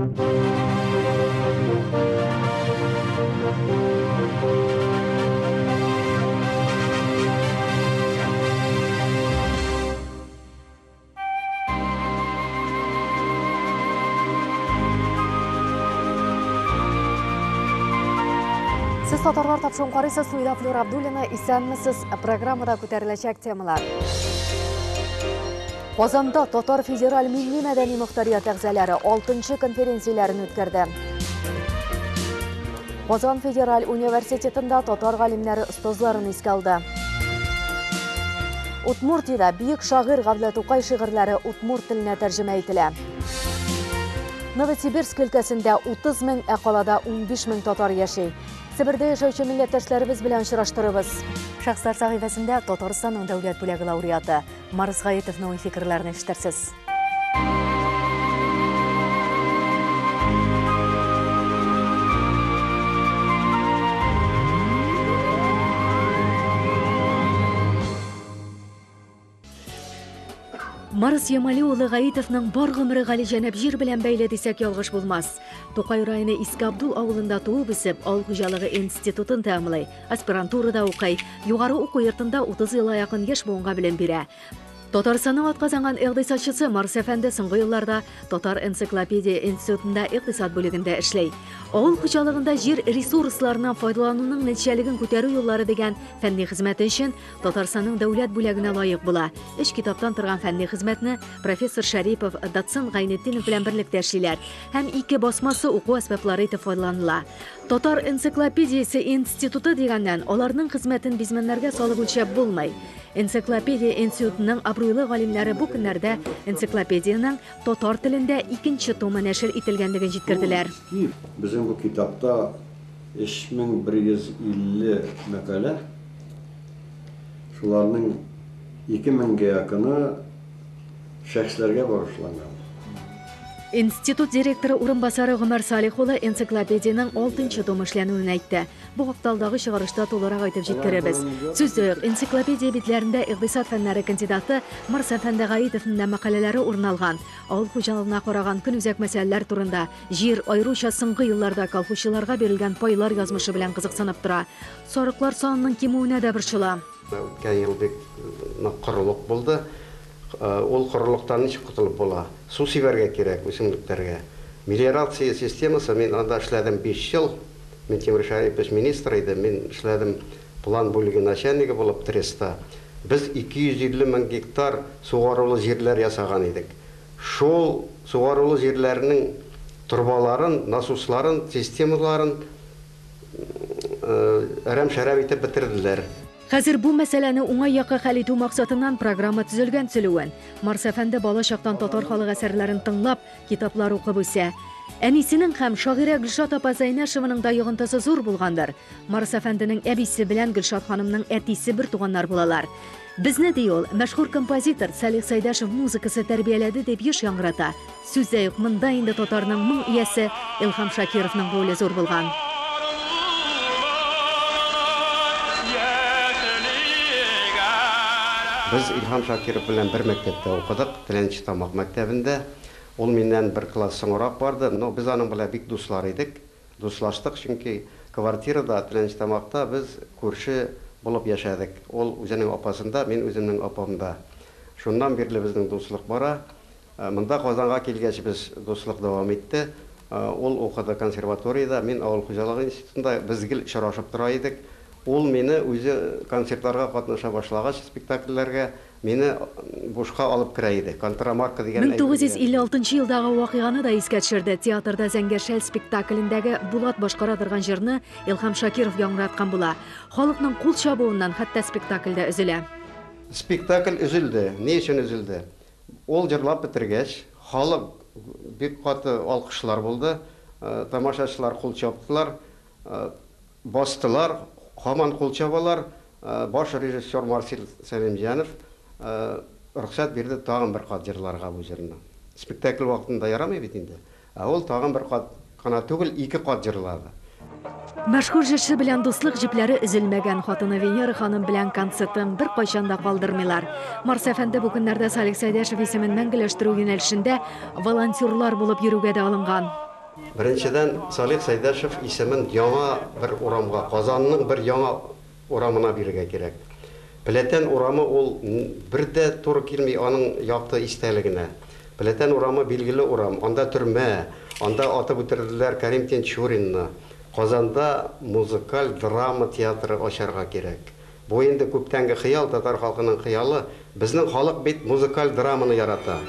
Siz Tatarlar tapşon qarıysa Suyda Flor Abdullina isenmisiz programmada көтеріләчәк темалар. Qozonda Tatar Federal Milli Madaniy Muxtariyat a'zolari 6-chi konferensiyalarini o'tkazdi. Qozon Federal Universitetida Tatar g'olimlari ustozlarini esga oldi. Udmurtiyada buyuk shoir G'avlat To'qay shi'rlari udmurt tiline tarjima etildi. Novosibirsk өлkəsində 30 ming, aqalada 15 ming Tatar yaşayır. Sibirda yashovchi millatdoshlarimiz bilan uchrashtiramiz. Shaxslar sahifasida Tataristonning davlat bo'lagi laureati Maris G'ayitovning fikrlarini eshittirsiz. Maris Yamali-oğlu G'ayitovning bor g'umri G'ali Janab yer bilan bayli desak yolg'ish bo'lmas. To'qay rayoni Eski Abdul ovulida tug'ib o'sib, Avul xo'jaligi institutini ta'minlay, aspiranturada o'qiy, yuqori o'quv yurtida 30 yilga yaqin yosh bo'lgan bilim bera. Tataristonning atqazangan iqtisodchisi Maris Efendi so'nggi yillarda Tatar ensiklopediya institutida iqtisod bo'ligida ishlaydi. Avul xo'jaligida yer resurslaridan foydalanuvning netijaligini ko'taruv yo'llari degan fanniy xizmati uchun Tataristonning davlat bo'lagina loyiq bo'la. Ish kitobdan turgan fanniy xizmatni professor Sharipov, Datsin G'aynetdinov bilan birlikda ishlaylar. Ham ikki bosmasi o'quv asboblari etib foydalaniladi. Tatar ensiklopediyasi instituti degandan ularning xizmatini bizmanlarga solib o'lchab bo'lmaydi. Ensiklopediya institutining obro'li g'olimlari bu kunlarda ensiklopediyaning Tatar tilida 2-chi tomi nashr etilganligini yetkazdilar. Bizim bu kitapta 3150 makale, şularning 2000'ge yakını şəxslərə bağışlangan. Institut direktori o'rinbosari Umar Salihullah ensiklopediyaning 6-chi tomi ishlanuvini aytdi. Bu haqdagi shiqarishda to'liq aytib yetkazamiz. So'zda ensiklopediya betlarida iqtisod fanlari kandidati Maris Efendi G'ayitovning maqolalari o'rin olgan. Avul xo'jaligina qaragan kunuzak masalalar turida yer ayrucha so'nggi yillarda kolxozchilarga berilgan paylar yozmishi bilan qiziqsinib tura. Soriqlar sonining kemuviga da bir chula. O'tgan yildek quriliq bo'ldi. Ol quriliqdan nechta qutulib bo'la. Suv sevarga kerak o'simliklarga. Melioratsiya sistemasi men anda ishladim 5 yil. Men Temur Sharipov ministr edim. Men ishladim plan bo'ligi начальнигы bo'lib Tresda. Biz 250 ming gektar sug'oruvli yerlar yasagan edik. Şol sug'oruvli yerlarining turbalarin, nasoslarin, sistemalarin aram-sharam etib bitirdilar. Hozir bu masalani o'ngay yoqqa hal etu maqsadidan programma tuzilgan Suluvan. Maris Efendi bola chaqdan Tatar xalq asarlarini tinglab, kitoblar o'qib o'sa. Anisining ham shoira Gulshod opa Zaynashevaning da yig'intisi zo'r bo'lgandir. Maris Efendining abisi bilan Gulshod xonimning atisi bir tug'anlar bo'lalar. Bizni deyol mashhur kompozitor Salih Saydashev muzikasi tarbiyaladi deb yosh yangrata. So'zda yo'q, munda endi Tatarning ming uyasi Ilhom Shakirovning roli zo'r bo'lgan. Biz İlham Shakirov bilan bir maktabda o'qidik, Tilanchi tomoq maktabida. Ol mendan bir klass so'ngroq bordi. Biz onun bilan bek do'stlar edik. Do'stlashdik chunki kvartirada Tilanchi tomoqda biz ko'rshi bo'lib yashadik. Ol o'zining opasida, men o'zimning opamda. Shundan beri bizning do'stlik bora. Munda Qozonga kelgach biz do'stlik davom etdi. Ol o'qidi konservatoriyada, men Avul xo'jaligi institutida bizgil uchrashib turar edik. Ol meni o'zi konsertlarga qatnasha boshlagach, spektakllarga meni boshqa olib kiraydi. Kontramarka degan 1956-yildagi voqeani da esga tushirdi. Teatrda Zangarshal spektaklindagi Bulat boshqaradigan jirni Ilhom Shakirov yangratgan bo'la. Xalqning qo'l chabuvidan hatto spektaklda uzila. Spektakl uzildi. Ne uchun uzildi? Ol jirlab bitirgach, xalq bek qatı olqishlar bo'ldi. Tomoshachilar qo'l chapdilar, bosdilar. Haman qo'lchabalar bosh rejissyor Marcel Salimjanov ruxsat berdi tag'in bir qat jirlarga bu jirni. Spektakl vaqtida yaramaydi endi. Ol tag'in bir qat qana tugul 2 qat jirladi. Mashhur jirchi bilan do'stlik jiplari uzilmagan xotini Venera xonim bilan konsertni bir qachonda qoldirmaylar. Maris Efendi bu kunlarda Salih Saydashev ismini mangilashtiruv yo'nalishida volontyorlar bo'lib yuruvga da olingan. Беренчедән, Салих Сайдашев исемен яңа бер урамга, Казанның бер яңа урамына бирергә кирәк. Пеләтән урамы ул бер дә туры килми аның якты истәлегенә. Пеләтән урамы билгеле урам, анда төрмә, анда атып үтерделәр Кәрим Тинчуринны. Казанда музыкаль драма театры ачарга кирәк. Бу инде күптәнге хыял, татар халкының хыялы. Безнең халык бит музыкаль драманы ярата.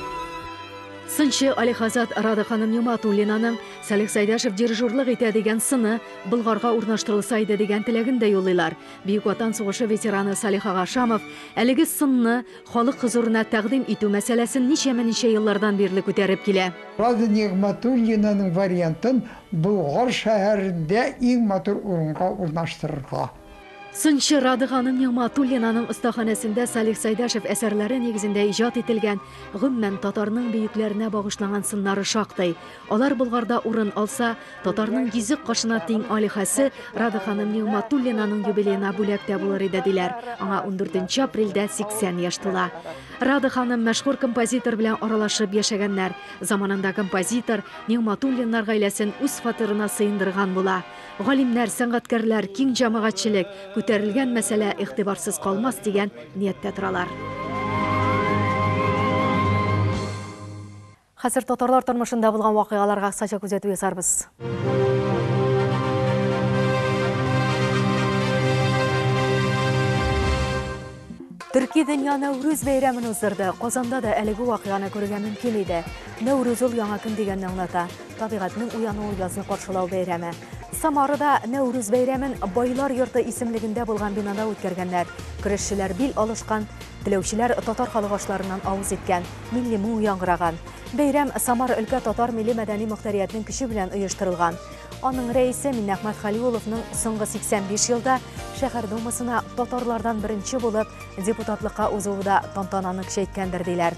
Сынчы Алихазат Радыханым Нигъматуллинаның Салих Сайдашев дирижерлык итә дигән сыны Болгарга урнаштырылса иде дигән теләген дә юллыйлар. Бөек Ватан сугышы ветераны Салих Агашамов әлеге сынны халык хузурына тәкъдим итү мәсьәләсен ничә еллардан бирле күтәреп килә. Рада Нигъматуллинаның вариантын Болгар шәһәрендә иң матур урынга урнаштырырга. Сынчы Радыханым Нигъматуллинаның остаханәсендә Салих Сайдашев әсәрләре нигезендә иҗат ителгән гомумән татарның бөекләренә багышланган сыннары шактый. Алар Болгарда урын алса, татарның йөзек кашына тиң алихасы Радыханым Нигъматуллинаның юбилеена бүләктә булыр иде диләр. Аңа 14 апрельдә 80 яшь тула. Радыханым мәшһүр композитор белән аралашып яшәгәннәр. Заманында композитор Нигъматуллиннар гаиләсен үз фатирына сыендырган була. Галимнәр, сәнгатькәрләр, киң җәмәгатьчелек күтәрелгән мәсьәлә игътибарсыз калмас дигән нияттә торалар. Хәзер татарлар тормышында булган вакыйгаларга кыскача күзәтү ясарбыз. Төрки дөнья Нәүрүз бәйрәмен уздырды. Казанда да әлеге вакыйганы күрергә мөмкин иде. Нәүрүз ул яңа көн дигәнне аңлата. Табигатьнең уянуы язны каршылау бәйрәме. Самарада Нәүрүз бәйрәмен байлар йорты исемлегендә булган бинада үткәргәннәр. Көрәшчеләр бил алышкан, теләүчеләр татар халык ашларыннан авыз иткән, милли моң яңгыраган. Бәйрәм Самар өлкә татар милли мәдәни мөхтәриятның көче белән оештырылган. Аның рәисе Миннәхмәт Хәлиуловның соңгы 85 елда шәһәр думасына татарлардан беренче булып депутатлыкка узуында тантананы көчәйткәндер диләр.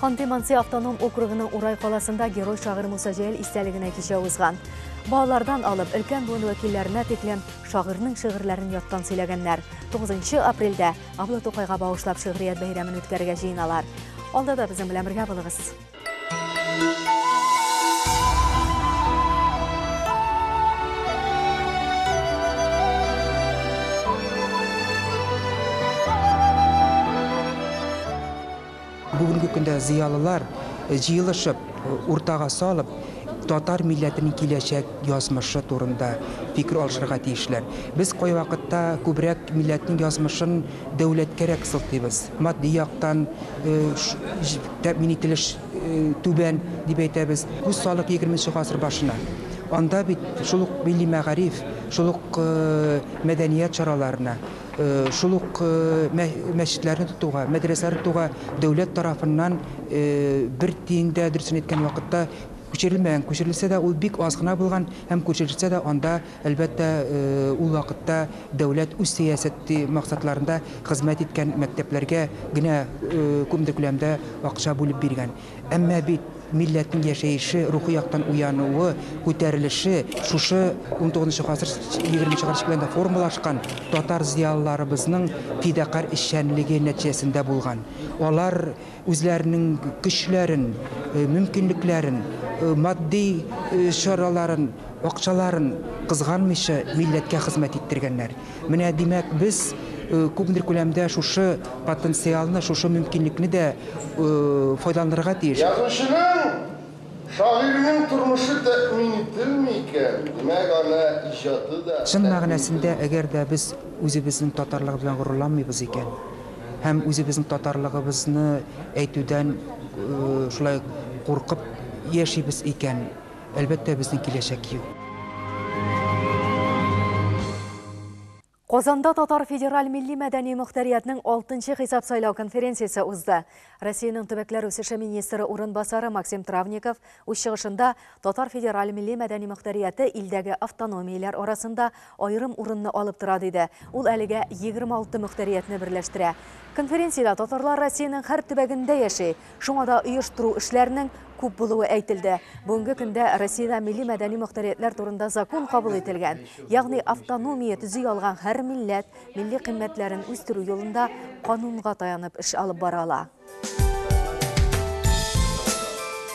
Ханты-Манси автоном округының Урай каласында герой шагыйрь Муса Җәлил истәлегенә кичә узган. Балалардан алып өлкән буын вәкилләренә тиклем шагыйрьнең шигырьләрен яттан сөйләгәннәр. 9 апрельдә Абла Тукайга багышлап шигърият бәйрәмен үткәрергә җыеналар. Алда да безнең белән бергә булыгыз. Бүгінгі күндә зиялылар җыелышып, уртага салып, татар милләтенең киләчәк язмышы турында фикер алышырга тиешләр. Без кай вакытта күбрәк милләтнең язмышын дәүләткәрәк сылтыйбыз. Матди яктан тәэмин ителеш түбән дип әйтәбез. Күз салык 20 гасыр башына. Анда бит шул ук милли мәгариф, шул ук мәдәният чараларына, шул ук мәчетләрне тотуга, мәдрәсәләрне тотуга дәүләт тарафыннан бер тиендә дөресен әйткән вакытта күчерелмәгән. Күчерелсә дә ул бик аз гына булган, һәм күчерелсә дә анда әлбәттә ул вакытта дәүләт үз сиясәте максатларында хезмәт иткән мәктәпләргә генә күпмедер күләмдә акча бүлеп биргән. Әмма бит милләтнең яшәеше, рухи яктан уянуы, күтәрелеше шушы 19 гасыр 20 гасыр белән формалашкан татар зиялыларыбызның фидакар эшчәнлеге нәтиҗәсендә булган. Алар үзләренең көчләрен, мөмкинлекләрен, матди чараларын, акчаларын кызганмыйча милләткә хезмәт иттергәннәр. Менә димәк без күпмедер күләмдә шушы потенциалны, шушы мөмкинлекне дә файдаланырга тиеш. Язучының, шагыйрьнең тормышы тәэмин ителми икән, димәк аны иҗаты да. Чын мәгънәсендә, әгәр дә без үзебезнең татарлык белән горурланмыйбыз икән, һәм үзебезнең татарлыгыбызны әйтүдән шулай куркып яшибез икән, әлбәттә безнең киләчәк юк. Казанда Татар федераль милли мәдәни мөхтәриятның 6-нчы хисап сайлау конференциясе узды. Россиянең төбәкләр үсеше министры урынбасары Максим Травников үз чыгышында Татар федераль милли мәдәни мөхтәрияте илдәге автономияләр арасында аерым урынны алып тора диде. Ул әлегә 26 мөхтәриятне берләштерә. Конференциядә татарлар Россиянең һәр төбәгендә яши. Шуңа да оештыру эшләренең күп булуы әйтелде. Бүгенге көндә Россиядә милли мәдәни мөхтәриятләр турында закон кабул ителгән. Ягъни автономия төзи алган һәр милләт милли кыйммәтләрен үстерү юлында канунга таянып эш алып бара ала.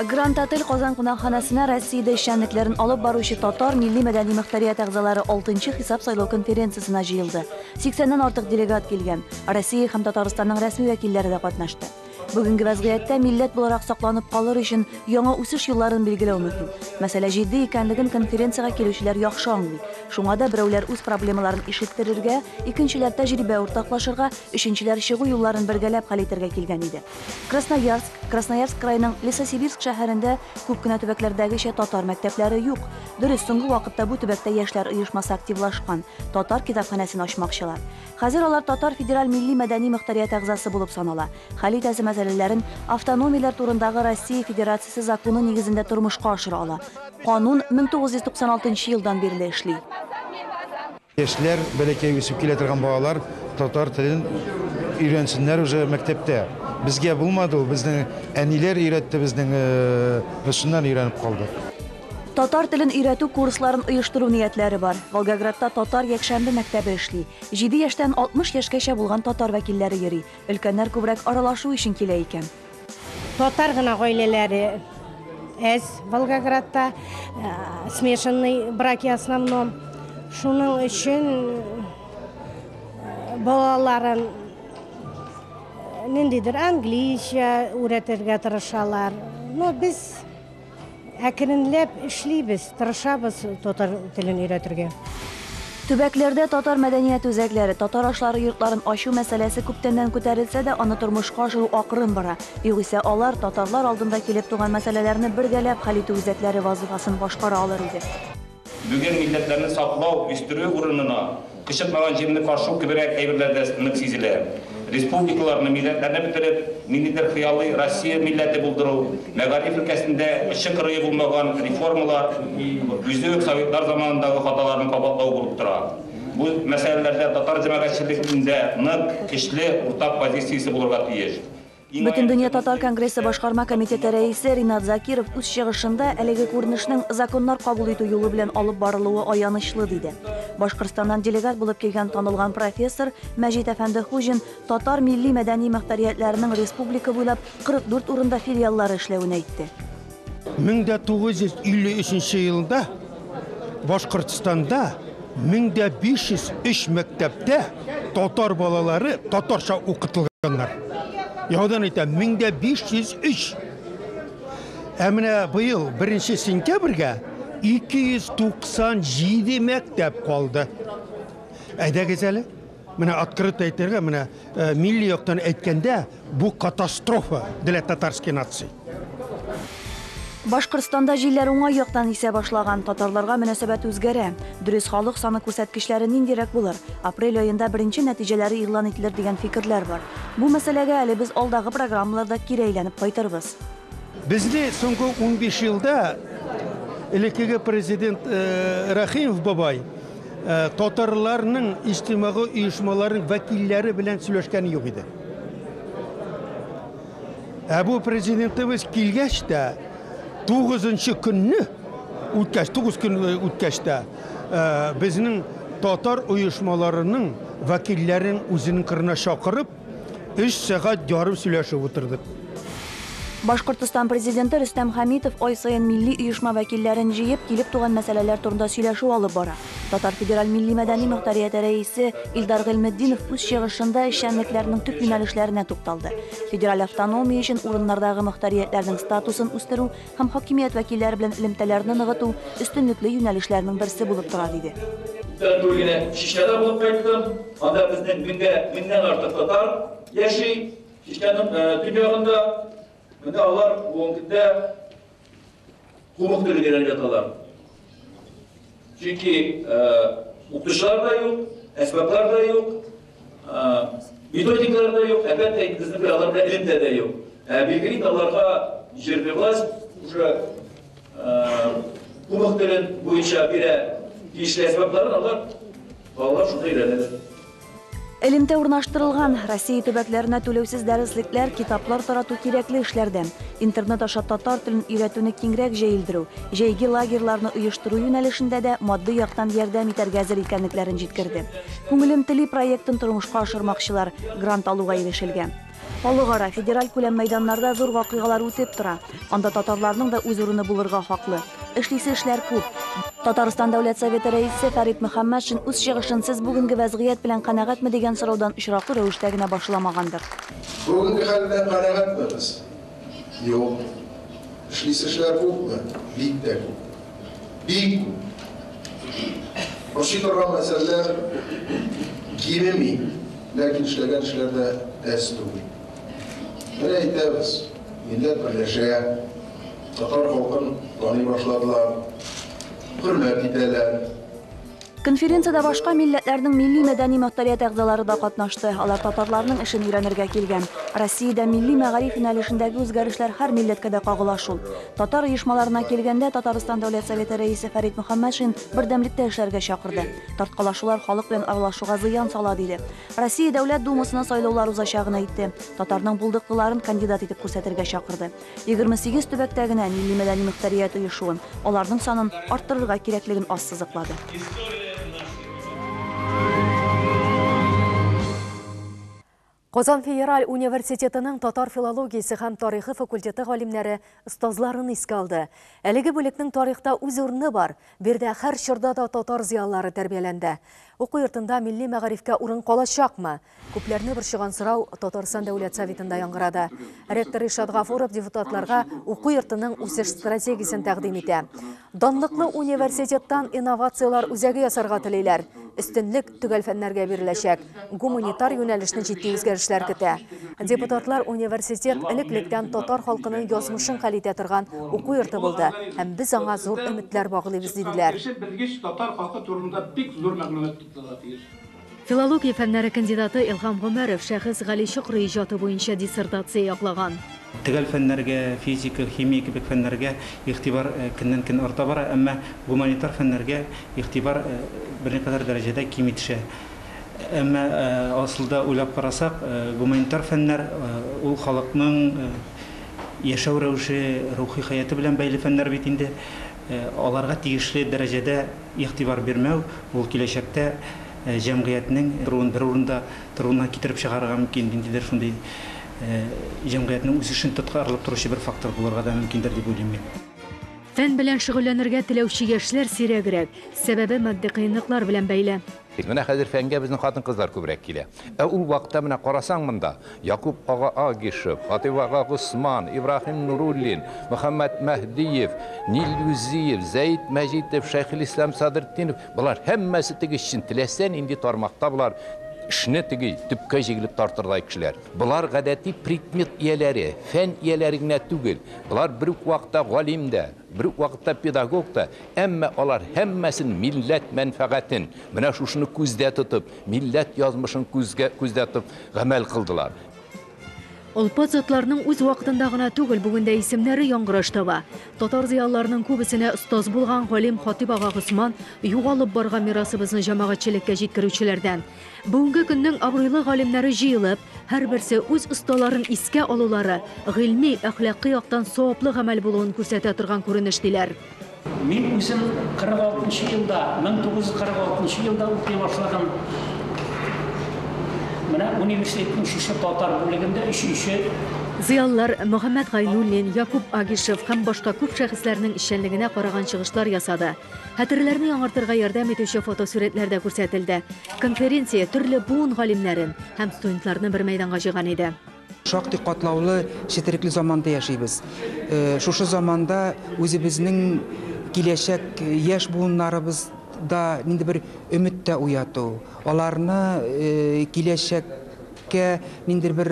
Grand Hotel Qozon qonaqxonasina Rossiyada ishchanliklarini olib boruvchi Totor milliy madaniy muxtoriyat a'zolari 6-chi hisob saylov konferensiyasida jiyildi. 80 dan ortiq delegat kelgan. Rossiya ham Tataristonning rasmiy vakillari da qatnashdi. Bugungi vaziyatda millat bo'larak saqlanib qolar uchun yangi o'sish yo'llarini belgilab muhim. Masala jiddiy ekanligini konferensiyaga keluvchilar yaxshi anglaydi. Shunga da birovlar o'z problemalarini eshittirishga, ikkinchilar tajriba o'rtoqlashishga, uchinchilar shigu yo'llarini birgalab hal etirga kelgan edi. Krasnoyarsk krayining Lesosibirsk shahrida ko'pgina tubaklardagi Totor maktablari yo'q. Durust so'nggi vaqtda bu tubakda yoshlar uyushmasi aktivlashgan. Totor kitobxonasini ochmoqchilar. Hozir ular Totor federal milliy madaniy muxtoriyat a'zosi bo'lib sanala. Xalitasi masalalarin avtonomiyalar turundagi Rossiya Federatsiyasi zakoni negizida turmushga oshira oladi. Qonun 1996-yildan beri ishlaydi. Yoshlar balakay o'sib keladigan bolalar Totor tilini öğrensinler o'sha maktabda. Bizga bo'lmadi, bizning anilar öğretti, bizning shundan öğrenib qoldi. Totor tilini öğretuv kurslarini uyushtiruv niyatlari bor. Volgogradda Totor yakshanba maktabi ishlaydi. 7 yoshdan 60 yoshgacha bo'lgan Totor vakillari yuri. Ulkanlar ko'proq aralashuv uchun kelar ekan. Totargina oilalari ez Volgogradda смешанный браки основном. Şunun için balaların nendidir Angliyce öğretirge tırışalar. No biz akrinlep işleybiz, tırışabız Totar tilini öğretirge. Tübeklerde Totor medeniyet özekleri, Totor aşları yurtların aşı meselesi köptenden ko'tarilsa da onu turmushga oshirib oqirin bora. Yo'g'isa ular Totorlar oldinda kelib turgan meselelerini birgalab hal etuv özekleri vazifasini boshqara olar edi. Bugün milletlerini saklao, üstürüğü uğruna, kışıtmagan jemini karşı küberek evirlerde ınık siziler. Respublikalarını milletlerine bitirip, milletler hıyalı Rossiya milleti bulduru, Megarif ülkesinde ışık kırığı bulmagan reformalar, yüzük Sovyetler zamanındaki hatalarını kapatlağı bulup durar. Bu meselelerde Tatar cemaatçilikinde ınık, kişli, ortak pozisiyası bulurga tiyiş. Bütün Dünya Tatar Kongressi Boshqarma komiteti raisi Rinat Zakirov o'z chiqishida haligi ko'rinishning zakonlar qabul etuv yo'li bilan olib boriluvі ayanishli dedi. Boshqirdistondan delegat bo'lib kelgan tanilgan professor Majid Afandi Xujin Tatar milliy madaniy muxtoriyatlarining respublika bo'ylab 44 o'rinda filiallari ishlavini aytdi. 1953-yilda Boshqirdistonda 1503 maktabda Tatar bolaları Tatarcha o'qitilganlar. Yağdan aytam 1503. Emine bu yıl 1 sentyabrga 297 mektep kaldı. Ayda gezeli. Mine открыто aytırga, mine milli yoktan etkende bu katastrofa для татарской нации. Boshqirdistonda jillar o'ngay yoqdan esa boshlagan Tatarlarga munosabat o'zgara. Durust xalq soni ko'rsatkichlari nindirak bo'lar. Aprel oyida birinchi natijalari e'lon etilar degan fikrlar bor. Bu masalaga hali biz oldagi programmalarda kiraylanib qaytaramiz. Bizni so'nggi 15 yilda ilkigi prezident Rahimov bobay Tatarlarning ijtimoiy uyushmalarining vakillari bilan so'rashgani yo'q edi. Bu prezidentimiz kelgachda 9 kunni o'tkash, 9 kun o'tkashda bizning Tatar uyushmalarining vakillarini o'zining qirna chaqirib 3 soat yarım so'rashib o'tirdik. Boshqirdiston prezidenti Rustam Hamidov oy sayin milliy uyushma vakillarini jiyib, kelib turgan masalalar turida сөйләшү olib bora. Tatar federal milliy madaniy muxtoriyati raisi Ildar G'ilmiddinov o'z chiqishida ishchanliklarning tub yo'nalishlarına to'xtaldi. Federal avtonomiya uchun o'rinlardagi muxtoriyatlarning statusini o'stiruv ham hokimiyat vakillari bilan ilimtalarini nig'ituv ustunlikli yo'nalishlarning birisi bo'lib turadi dedi. Bugün Şişli'de bulup kayıttım. Anda bizden binden artık Tatar yaşay. Şişli'nin dünyasında bunda onlar bu ülkede hukuk dilinden yatalar. Çünkü okutuşlar da yok, esbaplar da yok, metodikler da yok. Elbette bizim bir alanında ilimde de yok. Bilgili dallarga жербе власть уже hukuk dilin boyunca bire işle esbaplarını alır. Vallahi şurada ilerledi. Elimde urnaştırılgan Rossiya төбәкләренә түләүсез дәреслекләр, китаплар тарату кирәкле эшләрдән, интернет аша татар телен өйрәтүне киңрәк җәелдерү, җәйге лагерьларны оештыру юнәлешендә дә матди яктан ярдәм итәргә әзер икәнлекләрен җиткерде. Күңелем тели проектын тормышка ашырмакчылар грант алуга ирешелгән. Халыкара федераль күләм мәйданнарда зур вакыйгалар үтеп тора. Анда татарларның да үз урыны булырга хаклы. Эшлисе эшләр күп. Татарстан Дәүләт Советы рәисе Фәрит Мөхәммәтшин үз чыгышын сез бүгенге вазгыять белән канәгатьме дигән сораудан очраклы рәвештә генә башламагандыр. Бүгенге хәлдән канәгатьмебез? Юк. Эшлисе эшләр күпме? Бик тә күп. Бик күп. Ошый торган мәсьәләләр кимеми, ләкин эшләгән эшләрдә әз түгел. Менә әйтәбез, милләт берләшә, татар халкын таный башладылар, хөрмәт итәләр. Конференцияда башка милләтләрнең милли-мәдәни мөхтәрият әгъзалары да катнашты. Алар татарларның эшен өйрәнергә килгән. Россиядә милли мәгариф юнәлешендәге үзгәрешләр һәр милләткә дә кагыла шул. Татар оешмаларына килгәндә Татарстан Дәүләт Советы рәисе Фәрит Мөхәммәтшин бердәмлектә эшләргә чакырды. Тарткалашулар халык белән аралашуга зыян сала диде. Россия Дәүләт Думасына сайлаулар узачагын әйтте. Татарның булдыклыларын кандидат итеп күрсәтергә чакырды. 28 төбәктә генә милли-мәдәни мөхтәрият оешуын, аларның санын арттырырга кирәклеген ассызыклады. Казан Федераль университетының татар филологиясы һәм тарихы факультеты галимнәре остазларын искә алды. Әлеге бүлекнең тарихта үз урыны бар. Бердә һәр чорда да татар зыялылары тәрбияләнде. Уку йортында милли мәгарифкә урын калачакмы? Күпләрне борчыган сорау Татарстан Дәүләт Советында яңгырады. Ректор Ишат Гафуров депутатларга уку йортының үсеш стратегиясын тәкъдим итә. Данлыклы университеттан инновациялар үзәге ясарга телиләр. Өстенлек төгәл фәннәргә биреләчәк. Гуманитар юнәлешне җитди үзгәрешләр көтә. Депутатлар университет элеклектән татар халкының язмышын хәл итә торган уку йорты булды. Һәм без аңа зур өметләр баглыйбыз диделәр. Филология фәннәре кандидаты Илһам Гомәров шәхес Гали Шөкри иҗаты буенча диссертация яклаган. Төгәл фәннәргә, физика, химия кебек фәннәргә игътибар көннән-көн арта бара, әмма гуманитар фәннәргә игътибар берникадәр дәрәҗәдә кими төшә. Әмма асылда уйлап карасак, гуманитар фәннәр ул халыкның яшәү рәвеше, рухи хаяты белән бәйле фәннәр бит инде. Аларга тиешле дәрәҗәдә игътибар бирмәү ул киләчәктә җәмгыятьнең бер урында торуына китереп чыгарырга мөмкин диндер, шундый җәмгыятьнең үсешен тоткарлап торучы бер фактор булырга да мөмкиндер дип уйлыйм мин. Фән белән шөгыльләнергә теләүче яшьләр сирәгрәк, сәбәбе матди кыенлыклар белән бәйле. Менә хәзер фәнгә безнең хатын-кызлар күбрәк килә. Ул вакытта менә карасаң монда Якуб ага Агишев, Хатип ага Госман, Ибраһим Нуруллин, Мөхәммәд Мәһдиев, Нил Юзиев, Зәйд Мәҗитов, Шәйхелислам Садретдинов, булар һәммәсе теге өчен теләсән инде тармакта булар эшне теге төпкә җигелеп тартырдай кешеләр. Булар гадәти предмет ияләре, фән ияләре генә түгел. Булар бер үк вакытта галим дә, бер үк вакытта педагог да, әмма алар һәммәсен милләт мәнфәгатен, менә шушыны күздә тотып, милләт язмышын күздә тотып гамәл кылдылар. Олпат затларның үз вакытында гына түгел бүгендә исемнәре яңгыраш таба. Татар зыялларының күбесенә остаз булган галим Хатип ага Госман югалып барган мирасыбызны җәмәгатьчелеккә җиткерүчеләрдән. Бүгенге көннең абруйлы галимнәре җыелып, һәрберсе үз осталарын искә алулары, гыйльми, әхлакый яктан саваплы гамәл булуын күрсәтә торган күренеш диләр. Мин үзем 46 елда, 1946 елда укый башладым. Менә университетның шушы татар бүлегендә 3-нче Зыяллар Мөхәммәд Гайнуллин, Якуб Агишев һәм башка күп шәхесләрнең эшчәнлегенә караган чыгышлар ясады. Хәтерләрне яңартырга ярдәм итүче фотосурәтләр дә күрсәтелде. Конференция төрле буын галимнәрен һәм студентларны бер мәйданга җыйган иде. Шактый катлаулы четерекле заманда яшибез. Шушы заманда үзебезнең киләчәк яшь буыннарыбыз да нинди бер өмет тә уяту. Аларны киләчәккә нинди бер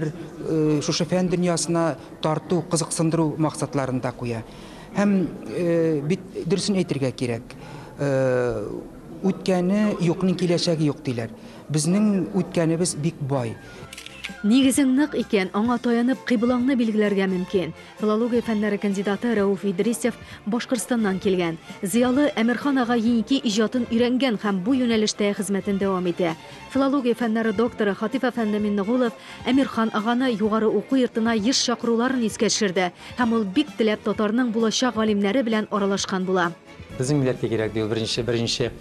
шушы фән дөньясына тарту, кызыксындыру максатларында куя. Һәм бит дөресен әйтергә кирәк. Үткәне юкның киләчәге юк диләр. Безнең үткәнебез бик бай. Нигезең нык икән, аңа таянып кыйблаңны билгеләргә мөмкин. Филология фәннәре кандидаты Рауф Идрисов Башкортстаннан килгән. Зыялы Әмирхан ага еңки иҗатын өйрәнгән һәм бу юнәлештә хезмәтен дәвам итә. Филология фәннәре докторы Хатиф әфәнде Миннегулов Әмирхан аганы югары уку йортына еш чакыруларын искә төшерде һәм ул бик теләп татарның булачак галимнәре белән аралашкан була. Безнең милләткә кирәк ди ул беренче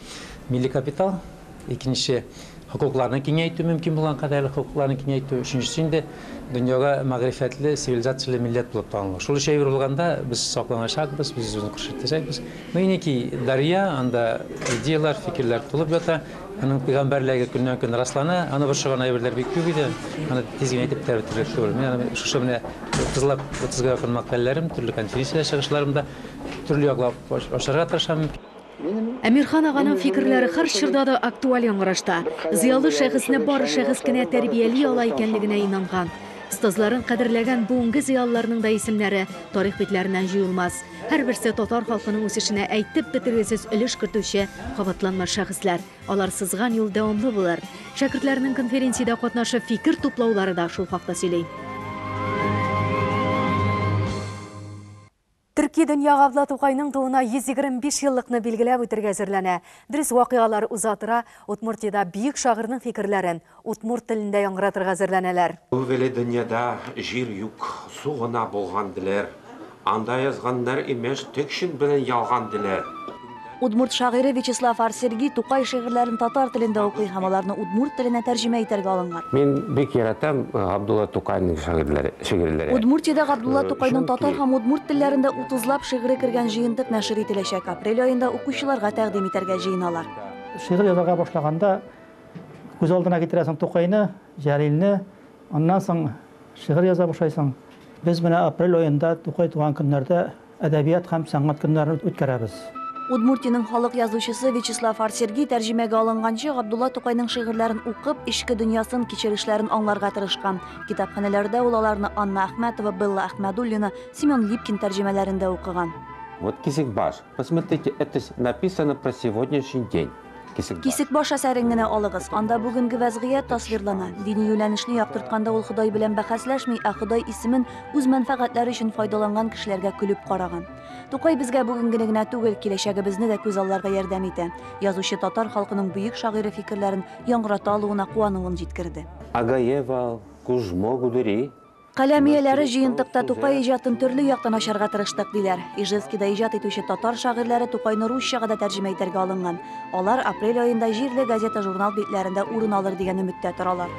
милли капитал, икенче hukuklarını kengaytı mümkün bulan kadarıyla hukuklarını kengaytı. Üçüncüsü indi dünyaya mağrifetli, sivilizatçılı millet bulup tanılır. Şolu şey vurulganda biz saklanacakbız, biz yüzünü kırşıtacakbız. Meyne ki darya anda ideyalar, fikirler tulup yata. Onun peygamberlerge günden gün rastlana, ana bir şoğan ayberler bekliyor idi. Ana tezgin edip terbitirlikte olur. Yani şu şöyle kızlap 30'ga yakın makalelerim, türlü konferensiya çıkışlarımda türlü yoklap başarıya tırışam. Әмирхан ағаның фикерләре һәр чорда да актуаль яңгырашта. Зыялы шәхесне бары шәхес кенә тәрбияли ала икәнлегенә инанган. Стазларын кадерләгән бүгенге зыялыларның да исемнәре тарих битләреннән җыелмас. Һәрберсе татар халкының үсешенә әйтеп бетергесез өлеш кертүче кабатланмас шәхесләр. Алар сызган юл дәвамлы булыр. Шәкертләрнең конференциядә катнашып фикер туплаулары да шул хакта сөйли. Төрки дөнья Габдулла Тукайның туына 125 еллыкны билгеләп үтәргә әзерләнә. Дөрес вакыйгалар узатыра, Удмуртиядә бийек шагыйрьнең фикерләрен Удмурт телендә яңгыратырга әзерләнәләр. Әүвәле дөньяда җир юк, су гына булган диләр. Анда язганнар имеш текшин белән ялган диләр. Удмурт шагыйре Вячеслав Арсерги Тукай шигырьләрен татар телендә укый һәм аларны Удмурт теленә тәрҗемә итәргә алынган. Мин бик яратам Габдулла Тукайның шигырьләре. Удмуртиядә Габдулла Тукайның татар һәм удмурт телләрендә 30лап шигыре кергән җыентык нәшер ителәчәк. Апрель аенда укучыларга тәкъдим итәргә җыеналар. Шигырь язарга башлаганда күз алдына китерәсең Тукайны, Җәлилне, аннан соң шигырь яза башлайсың. Без менә апрель аенда Тукай туган көннәрдә әдәбият һәм сәнгать көннәрен үткәрәбез. Удмуртиянең халык язучысы Вячеслав Арсерги тәрҗемәгә алынганчы Габдулла Тукайның шигырьләрен укып, ичке дөньясын, кичерешләрен аңларга тырышкан. Китапханәләрдә ул аларны Анна Әхмәтова, Белла Әхмәдуллина, Семен Липкин тәрҗемәләрендә укыган. Вот Кисекбаш. Посмотрите, это написано про сегодняшний день. Кисекбаш әсәрен генә алыгыз. Анда бүгенге вазгыять тасвирлана. Дини юнәлешне яктыртканда ул Ходай белән бәхәсләшми, ә Ходай исемен үз мәнфәгатьләре өчен файдаланган кешеләргә көлеп караган. Тукай безгә бүген генә түгел, киләчәгебезне дә күз алларга ярдәм итә. Язучы татар халкының бөек шагыйре фикерләрен яңгырата алуына куануын җиткерде. Агаева, Кужмо, Гудери. Каләмияләре җыентыкта Тукай иҗатын төрле яктан ачарга тырыштык диләр. Ижевскида иҗат итүче татар шагыйрьләре Тукайны русчага да тәрҗемә итәргә алынган. Алар апрель аенда җирле газета, журнал битләрендә урын алыр дигән өметтә торалар.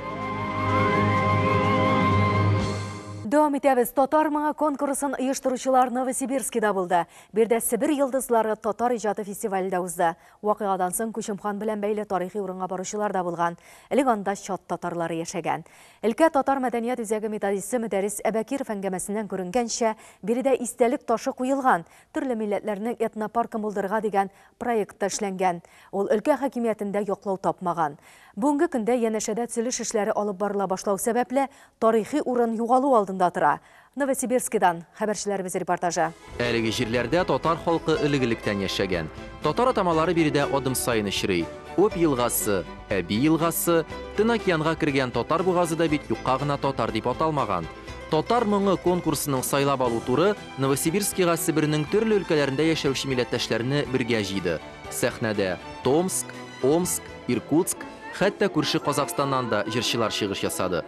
Дәвам итәбез. Татар моңа конкурсын оештыручылар Новосибирскида булды. Бердә Сибир йолдызлары татар иҗаты фестивалендә узды. Вакыйгадан соң Күчемхан белән бәйле тарихи урынга баручылар да булган. Элек анда чат татарлары яшәгән. Өлкә татар мәдәният үзәге методисты Мөдәррис Әбәкиров әңгәмәсеннән күренгәнчә, биредә истәлек ташы куелган, төрле милләтләрнең этнопаркын булдырырга дигән проектта эшләнгән. Ул өлкә хакимиятендә яклау тапмаган. Бүгенге көндә янәшәдә төзелеш эшләре алып барыла башлау сәбәпле тарихи урын югалу алдында тора. Новосибирскидан хәбәрчеләребез репортажы. Әлеге җирләрдә татар халкы элек-электән яшәгән. Татар атамалары биредә адым сайын очрый. Оп елгасы, Әби елгасы, Тын океанга кергән татар бугазы да бит юкка гына татар дип аталмаган. Татар моңы конкурсының сайлап алу туры Новосибирскига Сибирнең төрле өлкәләрендә яшәүче милләттәшләрне бергә җыйды. Сәхнәдә Томск, Омск, Иркутск, хәтта күрше Казакъстаннан да җырчылар чыгыш ясады.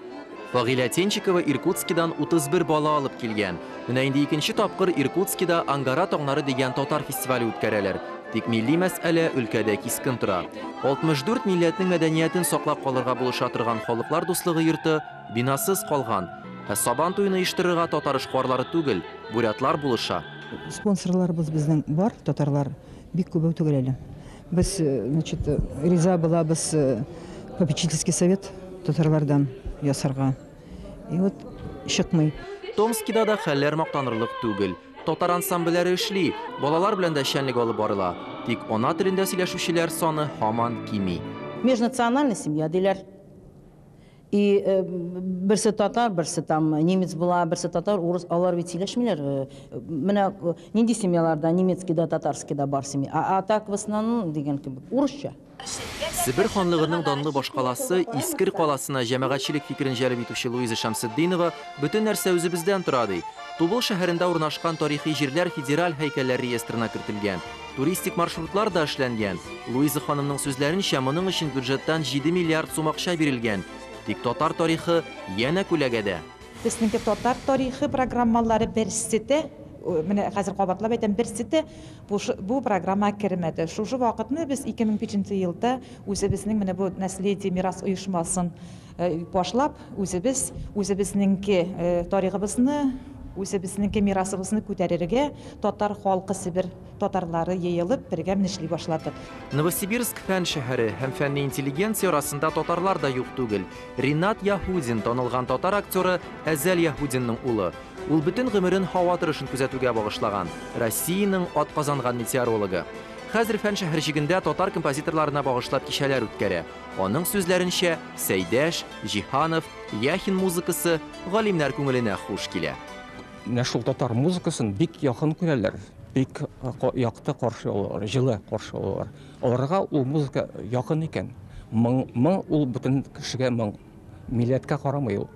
Фагыйлә Тенчикова Иркутскидан 31 бала алып килгән. Менә инде икенче тапкыр Иркутскида Ангара таңнары дигән татар фестивале үткәрәләр. Тик милли мәсьәлә өлкәдә кискен тора. 64 милләтнең мәдәниятен саклап калырга булыша торган халыклар дуслыгы йорты бинасыз калган. Сабан туйны оештырырга татар эшкуарлары түгел, бурятлар булыша. Спонсорларыбыз безнең бар, татарлар бик күп түгел әле. Без, значит, риза булабыз попечительский совет татарлардан ясарга. И вот чыкмый. Томскида да хәлләр мактанырлык түгел. Татар ансамбльләре эшли, балалар белән дә шәнлек алып барыла. Тик ана телендә сөйләшүчеләр саны һаман кими. Межнациональная семья диләр. И берсе татар, берсе там немец була, берсе татар, урыс, алар бит сөйләшмиләр. Менә нинди семьяларда немецкий да, татарский да бар семья. А так в основном дигән кебек урысча. Сибир ханлыгының данлы башкаласы Искер каласына җәмәгатьчелек фикерен җәлеп итүче Луиза Шәмсетдинова бөтен нәрсә үзебездән тора ди. Тубыл шәһәрендә урнашкан тарихи җирләр федераль һәйкәлләр реестрына кертелгән. Туристик маршрутлар да эшләнгән. Луиза ханымның сүзләренчә, моның өчен бюджеттан 7 миллиард сум акча бирелгән. Тик татар тарихы янә күләгәдә. Безнең татар тарихы программалары берсете менә хәзер кабатлап әйтәм, берсе дә бу программа кермәде. Шушы вакытны без 2005 елда үзебезнең менә бу наследие мирас оешмасын башлап, үзебезнеңки тарихыбызны, үзебезнеңки мирасыбызны күтәрергә татар халкы Сибир татарлары йыелып бергә эшли башладык. Новосибирск фән шәһәре һәм фәнни интеллигенция арасында татарлар да юк түгел. Ринат Яһудин танылган татар актеры Әзәл Яһудинның улы. Ул бөтен гомерен һава торышын күзәтүгә багышлаган. Россиянең атказанган метеорологы. Хәзер фән шәһәрчегендә татар композиторларына багышлап кичәләр үткәрә. Аның сүзләренчә, Сәйдәш, Җиһанов, Яхин музыкасы галимнәр күңеленә хуш килә. Шул татар музыкасын бик якын күрәләр, бик якты каршы алалар, җылы каршы алалар. Аларга ул музыка якын икән. Моң ул бөтен кешегә моң, милләткә карамый ул.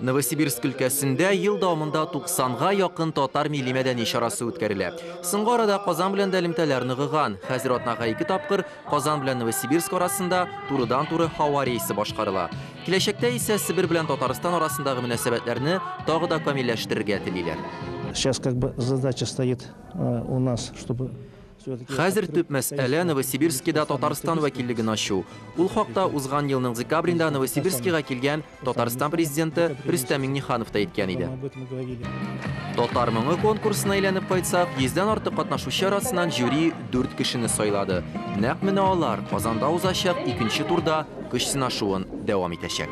Новосибирск өлкәсендә ел дәвамында 90-га якын татар милли мәдәни чарасы үткәрелә. Соңгы арада Казан белән элемтәләр ныгыган. Хәзер атнага 2 тапкыр Казан белән Новосибирск арасында турыдан-туры һава рейсы башкарыла. Киләчәктә исә Сибир белән Татарстан арасындагы мөнәсәбәтләрне тагы да камилләштерергә телиләр. Сейчас как бы задача стоит у нас, чтобы Хәзер төп мәсьәлә Новосибирскида Татарстан вәкиллеген ачу. Ул хакта узган елның декабрендә Новосибирскига килгән Татарстан президенты Рөстәм Миңнеханов та әйткән иде. Татар моңы конкурсына әйләнеп кайтсак, 100-дән артык катнашучы арасыннан жюри 4 кешене сайлады. Нәкъ менә алар Казанда узачак 2нче турда көч сынашуын дәвам итәчәк.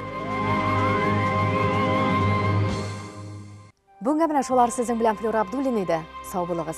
Бүгенге менә шулар сезнең белән Флюра Абдуллина иде. Сау булыгыз.